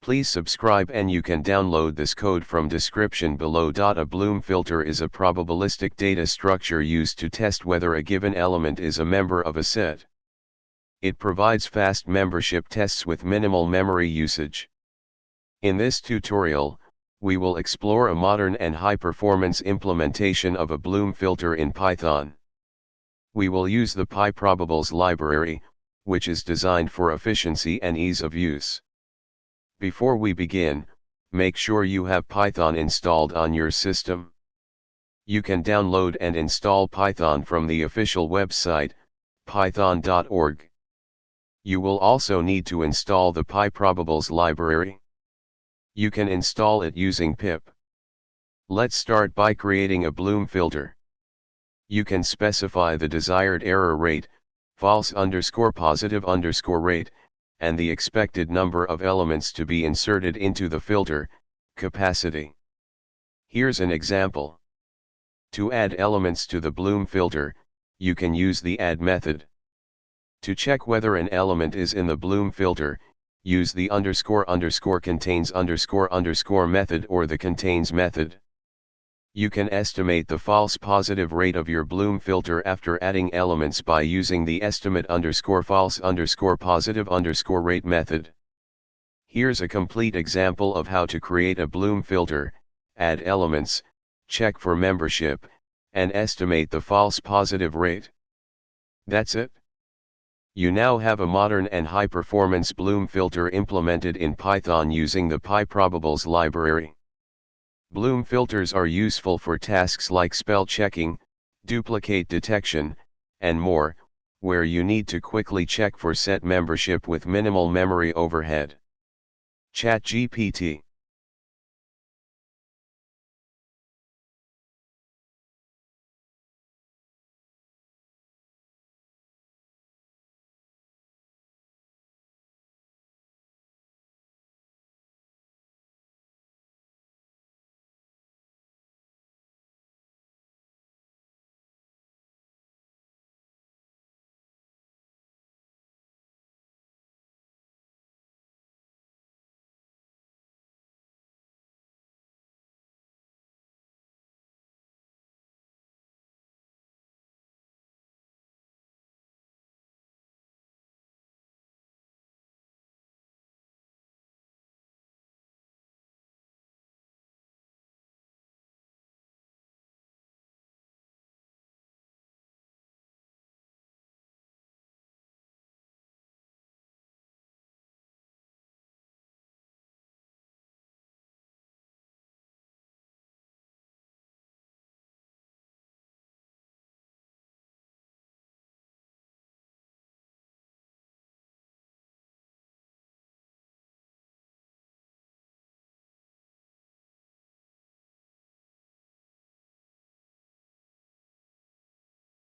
Please subscribe and you can download this code from description below. A Bloom filter is a probabilistic data structure used to test whether a given element is a member of a set. It provides fast membership tests with minimal memory usage. In this tutorial, we will explore a modern and high-performance implementation of a Bloom filter in Python. We will use the pyprobables library, which is designed for efficiency and ease of use. Before we begin, make sure you have Python installed on your system. You can download and install Python from the official website, python.org. You will also need to install the pyprobables library. You can install it using pip. Let's start by creating a Bloom filter. You can specify the desired error rate, false_positive_rate, and the expected number of elements to be inserted into the filter, capacity. Here's an example. To add elements to the Bloom filter, you can use the add method. To check whether an element is in the Bloom filter, use the __contains___ method or the contains method. You can estimate the false positive rate of your Bloom filter after adding elements by using the estimate_false_positive_rate method. Here's a complete example of how to create a Bloom filter, add elements, check for membership, and estimate the false positive rate. That's it. You now have a modern and high-performance Bloom filter implemented in Python using the pyprobables library. Bloom filters are useful for tasks like spell checking, duplicate detection, and more, where you need to quickly check for set membership with minimal memory overhead. ChatGPT.